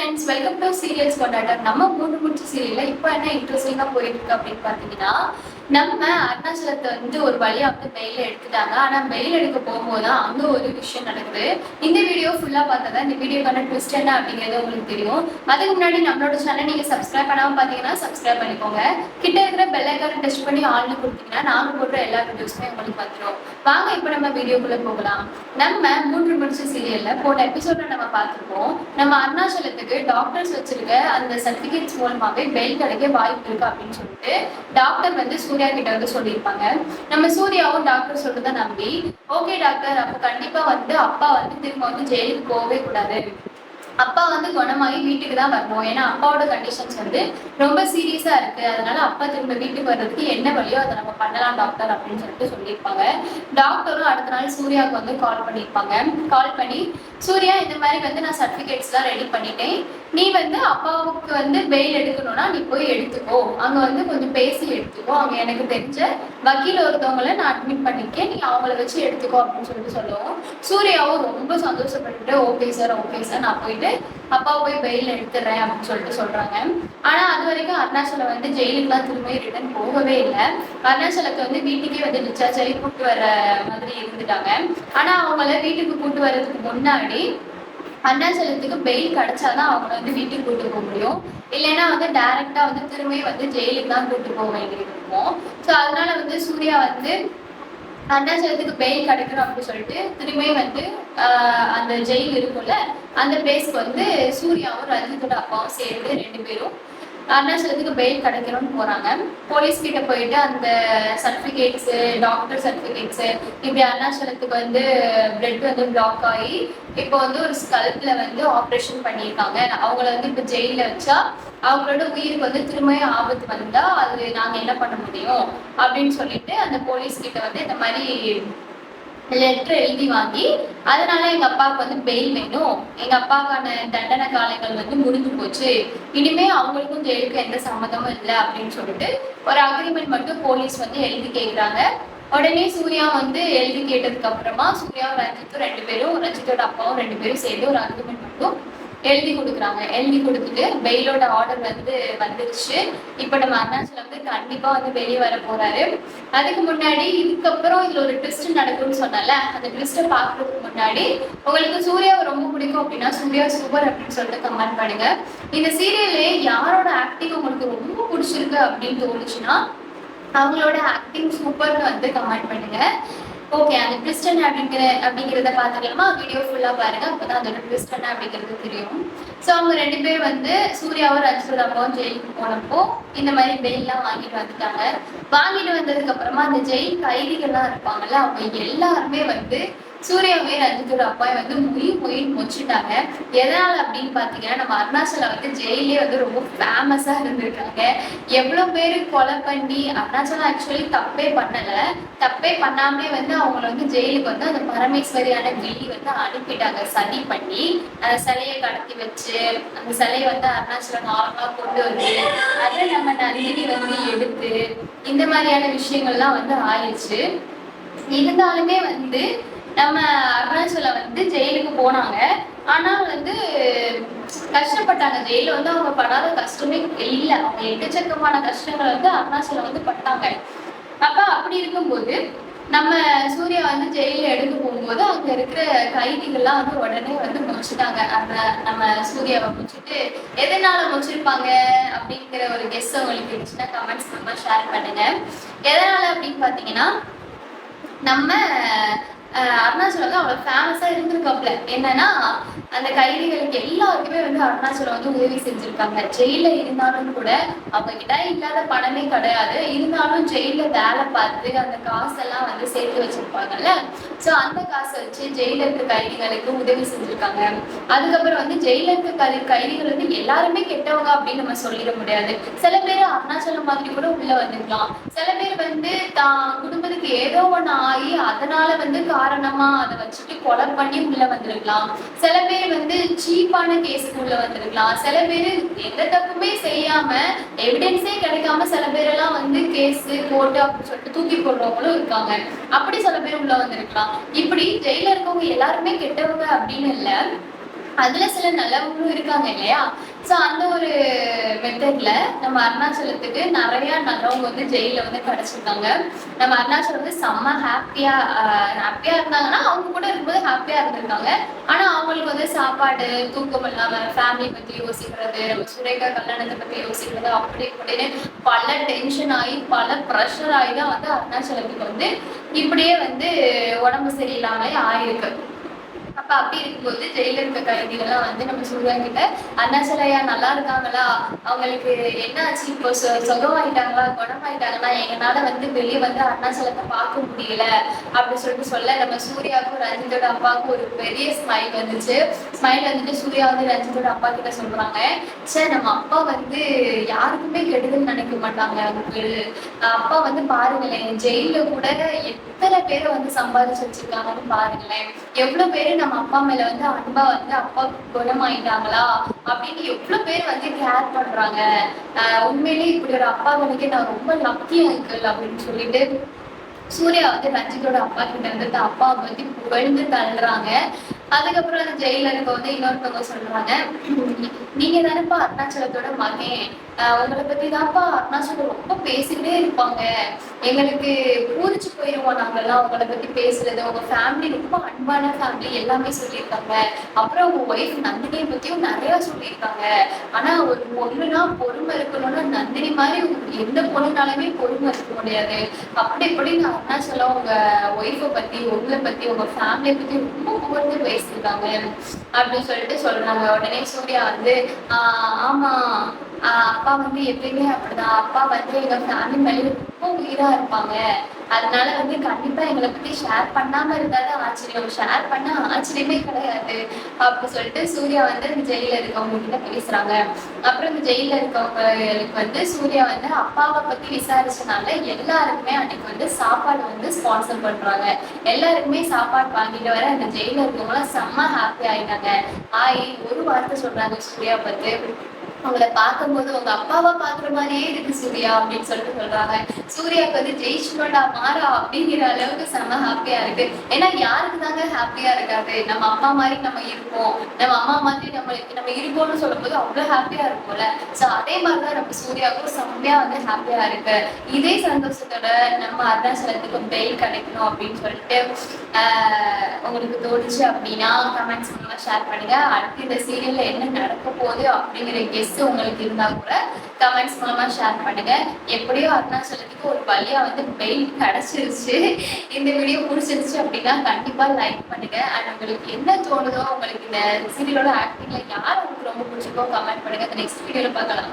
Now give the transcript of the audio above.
Friends, welcome to serials கொண்டாட்டம். நம்ம மூணு முடிச்சு சீரியல்ல இப்போ என்ன இன்ட்ரெஸ்டிங்கா போயிட்டு இருக்கு அப்படின்னு பாத்தீங்கன்னா, நம்ம அருணாச்சலத்தை வந்து ஒரு வழியா வந்து பெயில் எடுத்துட்டாங்க. ஆனா பெயில் எடுக்க போகும்போது அங்க ஒரு விஷயம் நடக்குது. இந்த வீடியோ ஃபுல்லா பார்த்தா இந்த வீடியோக்கான ட்விஸ்ட் என்ன அப்படிங்கிறது உங்களுக்கு தெரியும். அதுக்கு முன்னாடி நம்மளோட சேனல் நீங்க சப்ஸ்கிரைப் பண்ணாம பாத்தீங்கன்னா சப்ஸ்கிரைப் பண்ணிக்கோங்க. கிட்ட இருக்கிற பெல் ஐக்கானை டச் பண்ணி ஆல்னு கொடுத்தீங்கன்னா நாங்க போடுற எல்லா வீடியோஸுமே உங்களுக்கு வந்துடும். வாங்க இப்போ நம்ம வீடியோக்குள்ள போகலாம். நம்ம மூன்று முடிச்சு சீரியல்ல போன எபிசோட்ல நம்ம பார்த்திருப்போம். நம்ம அருணாச்சலத்துக்கு டாக்டர்ஸ் வச்சிருக்க அந்த சர்டிபிகேட்ஸ் மூலமாவே பெயில் கிடைக்க வாய்ப்பு இருக்கு அப்படின்னு சொல்லிட்டு டாக்டர் வந்து சூர்யா கிட்ட வந்து சொல்லியிருப்பாங்க. நம்ம சூர்யாவும் டாக்டர் சொல்றதை நம்பி, ஓகே டாக்டர், அப்ப கண்டிப்பா வந்து அப்பா வந்து திரும்ப வந்து ஜெயிலுக்கு போகவே கூடாது, அப்பா வந்து குணமாகி வீட்டுக்கு தான் வரணும், ஏன்னா அப்பாவோட கண்டிஷன்ஸ் வந்து ரொம்ப சீரியஸா இருக்கு, அதனால அப்பா திரும்ப வீட்டுக்கு வர்றதுக்கு என்ன வழியோ அதை நம்ம பண்ணலாம் டாக்டர் அப்படின்னு சொல்லிட்டு சொல்லியிருப்பாங்க. டாக்டரும் அடுத்த நாள் சூர்யாவுக்கு வந்து கால் பண்ணியிருப்பாங்க. கால் பண்ணி, சூர்யா இந்த மாதிரி வந்து நான் சர்டிஃபிகேட்ஸ்லாம் ரெடி பண்ணிட்டேன், நீ வந்து அப்பாவுக்கு வந்து பெயில் எடுக்கணும்னா நீ போய் எடுத்துக்கோ, அங்க வந்து கொஞ்சம் பேசி எடுத்துக்கோ, அங்க எனக்கு தெரிஞ்ச வக்கீல் ஒருத்தவங்களை நான் அட்மிட் பண்ணிருக்கேன், நீ அவங்கள வச்சு எடுத்துக்கோ அப்படின்னு சொல்லிட்டு சொல்லுவோம். சூர்யாவும் ரொம்ப சந்தோஷப்பட்டுட்டு ஓகே சார் நான் போயிட்டு அப்பாவை போய் பெயில் எடுத்துடுறேன் அப்படின்னு சொல்லிட்டு சொல்றாங்க. ஆனா அது வரைக்கும் அருணாச்சலம் வந்து ஜெயிலுக்குலாம் திரும்ப ரிட்டர்ன் போகவே இல்லை. அருணாச்சலத்தை வந்து வீட்டுக்கே வந்து டிஸ்சார்ஜ் ஆகி கூட்டு வர மாதிரி இருந்துட்டாங்க. ஆனா அவங்கள வீட்டுக்கு கூட்டு வர்றதுக்கு முன்னாடி அருணாச்சலத்துக்கு பெயில் கிடைச்சாதான் அவங்கள வந்து வீட்டுக்கு கூட்டு போக முடியும், இல்லைன்னா வந்து டைரக்டா வந்து திரும்பி வந்து ஜெயிலுக்கு தான் கூட்டு போக வேண்டியது இருக்கும். ஸோ அதனால வந்து சூர்யா வந்து அருணாச்சலத்துக்கு பெயில் கிடைக்கணும் அப்படின்னு சொல்லிட்டு திரும்பி வந்து அந்த ஜெயில் இருக்கும்ல அந்த பிளேஸ்க்கு வந்து சூர்யாவும் ரஞ்சித்தோட அப்பாவும் சேர்ந்து ரெண்டு பேரும் அருணாச்சலத்துக்கு பெயில் கிடைக்கணும்னு போறாங்க. போலீஸ் கிட்ட போயிட்டு அந்த சர்டிபிகேட்ஸ், டாக்டர் சர்டிபிகேட்ஸ், இப்படி அருணாச்சலத்துக்கு வந்து பிளட் வந்து பிளாக் ஆகி இப்போ வந்து ஒரு ஸ்கல்ப்ல வந்து ஆப்ரேஷன் பண்ணியிருக்காங்க, அவங்கள வந்து இப்போ ஜெயில வச்சா அவங்களோட உயிருக்கு வந்து திரும்ப ஆபத்து வந்தா அது நாங்க என்ன பண்ண முடியும் அப்படின்னு சொல்லிட்டு அந்த போலீஸ் கிட்ட வந்து இந்த மாதிரி லெட்டர் எழுதி வாங்கி, அதனால எங்க அப்பாவுக்கு வந்து பெயில் வேணும், எங்க அப்பாவுக்கான தண்டனை காலங்கள் வந்து முடிஞ்சு போச்சு, இனிமே அவங்களுக்கும் ஜெயிலுக்கும் எந்த சம்மதமும் இல்லை அப்படின்னு சொல்லிட்டு ஒரு அக்ரிமெண்ட் மட்டும் போலீஸ் வந்து எழுதி கேட்குறாங்க. உடனே சூர்யா வந்து எழுதி கேட்டதுக்கு அப்புறமா சூர்யாவும் ரஞ்சித்தும் ரெண்டு பேரும், ரஞ்சித்தோட அப்பாவும் ரெண்டு பேரும் சேர்ந்து ஒரு அக்ரிமெண்ட் மட்டும் எழுதி கொடுக்குறாங்க. எழுதி கொடுத்துட்டு பெயிலோட ஆர்டர் வந்து வந்துருச்சு. இப்போ நம்ம அருணாச்சலம் வந்து கண்டிப்பா வந்து வெளியே வர போறாரு. அதுக்கு முன்னாடி இதுக்கப்புறம் இதுல ஒரு ட்விஸ்ட் நடக்கும்னு சொன்னால, அந்த ட்விஸ்ட்டை பாக்குறதுக்கு முன்னாடி உங்களுக்கு சூர்யாவை ரொம்ப பிடிக்கும் அப்படின்னா சூர்யா சூப்பர் அப்படின்னு சொல்லிட்டு கமெண்ட் பண்ணுங்க. இந்த சீரியல்லே யாரோட ஆக்டிங் உங்களுக்கு ரொம்ப பிடிச்சிருக்கு அப்படின்னு தோணுச்சுன்னா அவங்களோட ஆக்டிங் சூப்பர்னு வந்து கமெண்ட் பண்ணுங்க. ஓகே, அந்த ட்விஸ்ட் என்ன அப்படிங்கிறத பார்த்துக்கலாமா? வீடியோ ஃபுல்லாக பாருங்க, அப்போதான் அதோட ட்விஸ்ட் என்ன அப்படிங்கிறது தெரியும். ஸோ அவங்க ரெண்டு பேர் வந்து சூர்யாவும் ரஞ்சித்தோட அப்பாவும் ஜெயிலுக்கு போனப்போ இந்த மாதிரி பெயில்லாம் வாங்கிட்டு வந்துட்டாங்க. வாங்கிட்டு வந்ததுக்கு அப்புறமா அந்த ஜெயில் கைதிகள்லாம் இருப்பாங்கல்ல, அவங்க எல்லாருமே வந்து சூர்யாவே ரஞ்சித்தோட அப்பா வந்து மொயின் மொச்சிட்டாங்க. எதனால அப்படின்னு பாத்தீங்கன்னா, நம்ம அருணாச்சலம் வந்து ஜெயிலே வந்து ரொம்ப ஃபேமஸா இருந்திருக்காங்க. எவ்வளவு பேரு கொலை பண்ணி, அருணாச்சலம் ஆக்சுவலி தப்பே பண்ணல, தப்பே பண்ணாமலே வந்து அவங்கள வந்து ஜெயிலுக்கு வந்து அந்த பரமேஸ்வரியான கிளி வந்து அனுப்பிட்டாங்க. சதி பண்ணி அந்த சிலையை கடத்தி வச்சு அந்த சிலையை வந்து அருணாச்சலம் நார்மலா கொண்டு வந்து அதை நம்ம நந்தினி வந்து எடுத்து இந்த மாதிரியான விஷயங்கள்லாம் வந்து ஆயிடுச்சு. இருந்தாலுமே வந்து நம்ம அருணாச்சலம் வந்து ஜெயிலுக்கு போனாங்க. ஆனா வந்து கஷ்டப்பட்டாங்க. ஜெயில வந்து அவங்க படாத கஷ்டமே இல்லை. அவங்க எக்கச்சக்கமான கஷ்டங்களை வந்து அருணாச்சலம் வந்து பட்டாங்க. அப்ப அப்படி இருக்கும்போது நம்ம சூர்யா வந்து ஜெயில எடுக்க போகும்போது அங்க இருக்கிற கைதிகள்லாம் வந்து உடனே வந்து முடிச்சுட்டாங்க. அந்த நம்ம சூர்யாவை முடிச்சுட்டு எதனால முடிச்சிருப்பாங்க அப்படிங்கிற ஒரு கெஸ் உங்களுக்கு இருந்துச்சுன்னா கமெண்ட்ஸ் நம்ம ஷேர் பண்ணுங்க. எதனால அப்படின்னு பாத்தீங்கன்னா, நம்ம அருணாச்சலம் வந்து அவ்வளவு ஃபேமஸா இருந்திருக்காப்ல. என்னன்னா அந்த கைதிகளுக்கு எல்லாருக்குமே வந்து அருணாச்சலம் வந்து உதவி செஞ்சிருக்காங்க. ஜெயில இருந்தாலும் கூட அவங்க கிட்ட இல்லாத பணமே கிடையாது, இருந்தாலும் ஜெயில வேலை பார்த்து அந்த காசெல்லாம் வந்து சேர்த்து வச்சிருப்பாங்கல்ல, ஸோ அந்த காசை வச்சு ஜெயில இருக்க கைதிகளுக்கு உதவி செஞ்சிருக்காங்க. அதுக்கப்புறம் வந்து ஜெயில இருக்க கைதிகள் வந்து எல்லாருமே கெட்டவங்க அப்படின்னு நம்ம சொல்லிட முடியாது. சில பேர் அருணாச்சலம் மாதிரி கூட உள்ள வந்துக்கலாம். சில பேர் வந்து தான் குடும்பத்துக்கு ஏதோ ஒண்ணு ஆகி அதனால வந்து காரணமா அதை வச்சுட்டு கொலை பண்ணி உள்ள வந்திருக்கலாம். சில பேர் வந்து சீப்பான கேஸுக்கு உள்ள வந்திருக்கலாம். சில பேர் எந்த தப்புமே செய்யாம எவிடன்ஸே கிடைக்காம சில பேரெல்லாம் வந்து கேஸ் கோர்ட்டு அப்படின்னு சொல்லிட்டு தூக்கி போடுறவங்களும் இருக்காங்க. அப்படி சில பேர் உள்ள வந்திருக்கலாம். இப்படி ஜெயில இருக்கவங்க எல்லாருமே கெட்டவங்க அப்படின்னு இல்லை. அதுல சில நல்லவங்களும் இருக்காங்க இல்லையா. சோ அந்த ஒரு மெத்தட்ல நம்ம அருணாச்சலத்துக்கு நிறைய நல்லவங்க வந்து ஜெயில வந்து கிடைச்சிருக்காங்க. நம்ம அருணாச்சலம் வந்து செம்ம ஹாப்பியா இருந்தாங்கன்னா அவங்க கூட இருக்கும்போது ஹாப்பியா இருந்திருக்காங்க. ஆனா அவங்களுக்கு வந்து சாப்பாடு, தூக்கம் இல்லாம, ஃபேமிலி பத்தி யோசிக்கிறது, நம்ம சுரேகா கல்யாணத்தை பத்தி யோசிக்கிறது, அப்படி இப்படின்னு பல டென்ஷன் ஆகி பல ப்ரெஷர் ஆகி தான் வந்து அருணாச்சலத்துக்கு வந்து இப்படியே வந்து உடம்பு சரியில்லாமலே ஆயிருக்கு. அப்ப அப்படி இருக்கும்போது ஜெயில இருக்க கைதிகள்லாம் வந்து நம்ம சூர்யா கிட்ட, அருணாச்சலையா நல்லா இருக்காங்களா, அவங்களுக்கு என்ன ஆச்சு, இப்போ சுகமாயிட்டாங்களா, குணமாயிட்டாங்களா, எங்களால வந்து வெளியே வந்து அருணாச்சலத்தை பார்க்க முடியல அப்படின்னு சொல்லிட்டு சொல்ல, நம்ம சூர்யாவுக்கும் ரஞ்சித்தோட அப்பாவுக்கும் ஒரு பெரிய ஸ்மைல் வந்துச்சு. ஸ்மைல் வந்துட்டு சூர்யா வந்து ரஞ்சித்தோட அப்பா கிட்ட சொல்றாங்க, சார் நம்ம அப்பா வந்து யாருக்குமே கெடுதல் நினைக்க மாட்டாங்க, அவங்களுக்கு அப்பா வந்து பாருங்களேன், ஜெயில கூட எத்தனை பேரை வந்து சம்பாதிச்சு வச்சிருக்காங்கன்னு பாருங்களேன், எவ்வளவு பேரு நம்ம அப்பா மேல வந்து அன்பா வந்து அப்பா குணமாயிட்டாங்களா அப்படின்னு எவ்வளவு பேர் வந்து கேர் பண்றாங்க. உண்மையிலேயே இப்படி ஒரு அப்பா கிடைக்க நான் ரொம்ப லக்கி அங்கிள் அப்படின்னு சொல்லிட்டு சூர்யா வந்து ரஞ்சித்தோட அப்பா கிட்ட இருந்துட்டு அப்பா வந்து புகழ்ந்து தள்ளுறாங்க. அதுக்கப்புறம் அந்த ஜெயில இருக்க வந்து இன்னொருத்தவங்க சொல்றாங்க, நீங்க தானேப்பா அருணாச்சலத்தோட மகன், உங்களை பத்தி தான்ப்பா அருணாச்சலம் ரொம்ப பேசிக்கிட்டே இருப்பாங்க, எங்களுக்கு பூரிச்சு போயிருவோம் நாங்கெல்லாம் உங்களை பத்தி பேசுறது, உங்க ஃபேமிலி ரொம்ப அன்பான ஃபேமிலி எல்லாமே சொல்லியிருக்காங்க, அப்புறம் உங்க ஒய்ஃப் நந்தினியை பத்தியும் நிறைய சொல்லியிருக்காங்க. ஆனா ஒரு பொண்ணுனா பொறுமை இருக்கணும்னா நந்தினி மாதிரி எந்த பொண்ணுனாலுமே பொறுமை இருக்க முடியாது, அப்படி இப்படின்னு அருணாச்சலம் உங்க ஒய்ஃபை பத்தி, உங்களை பத்தி, உங்க ஃபேமிலியை பத்தி ரொம்ப புகழ்ந்து பேசியிருக்காங்க அப்படின்னு சொல்லிட்டு சொல்றாங்க. உடனே சூர்யா வந்து ஆமா, அப்பா வந்து எப்பயுமே அப்படிதான், அப்பா வந்து எங்க ஃபேமிலி மேலே ரொம்ப உயிரா இருப்பாங்க, அதனால வந்து கண்டிப்பா எங்களை பத்தி ஷேர் பண்ணாம இருந்தாதான் ஆச்சரியம், ஷேர் பண்ண ஆச்சரியமே கிடையாது அப்படி சொல்லிட்டு சூர்யா வந்து இந்த ஜெயில இருக்கவங்க கிட்ட பேசுறாங்க. அப்புறம் இந்த ஜெயில இருக்கவங்களுக்கு வந்து சூர்யா வந்து அப்பாவை பத்தி விசாரிச்சனால எல்லாருக்குமே அன்னைக்கு வந்து சாப்பாடு வந்து ஸ்பான்சர் பண்றாங்க. எல்லாருக்குமே சாப்பாடு வாங்கிட்டு வர அந்த ஜெயில இருக்கவங்களாம் செம்ம ஹாப்பி ஆயிட்டாங்க. ஒரு வார்த்தை சொல்றாங்க சூர்யா பத்தி, அவங்களை பார்க்கும்போது உங்க அப்பாவா பாக்குற மாதிரியே இருக்கு சூர்யா அப்படின்னு சொல்லிட்டு சொல்றாங்க. சூர்யாவுக்கு வந்து ஜெயிச்சுடா மாறா அப்படிங்கிற அளவுக்கு செம்ம ஹாப்பியா இருக்கு. ஏன்னா யாருக்கு தாங்க ஹாப்பியா இருக்காது, நம்ம அப்பா மாதிரி நம்ம இருப்போம், நம்ம அம்மா மாதிரி நம்ம இருப்போம்னு சொல்லும் போது அவ்வளவு ஹாப்பியா இருக்கும்ல. சோ அதே மாதிரிதான் நம்ம சூர்யாவுக்கும் செம்மையா வந்து ஹாப்பியா இருக்கு. இதே சந்தோஷத்தோட நம்ம அருணாச்சலத்துக்கு பெயில் கிடைக்கணும் அப்படின்னு சொல்லிட்டு உங்களுக்கு தோணுச்சு அப்படின்னா கமெண்ட்ஸ் மூலமா ஷேர் பண்ணுங்க. அடுத்து இந்த சீரியல்ல என்ன நடக்க போகுது அப்படிங்கிற கெஸ் உங்களுக்கு இருந்தா கூட கமெண்ட்ஸ் மூலமா ஷேர் பண்ணுங்க. எப்படியோ அருணாச்சலத்துக்கு ஒரு வழியா வந்து பெயில் கிடைச்சிருச்சு. இந்த வீடியோ பிடிச்சிருச்சு அப்படின்னா கண்டிப்பா லைக் பண்ணுங்க. அண்ட் உங்களுக்கு என்ன தோணுதோ, உங்களுக்கு இந்த சீரியலோட ஆக்டிங்ல யார் உங்களுக்கு ரொம்ப பிடிச்சிருக்கோ கமெண்ட் பண்ணுங்க. நெக்ஸ்ட் வீடியோல பார்க்கலாம்.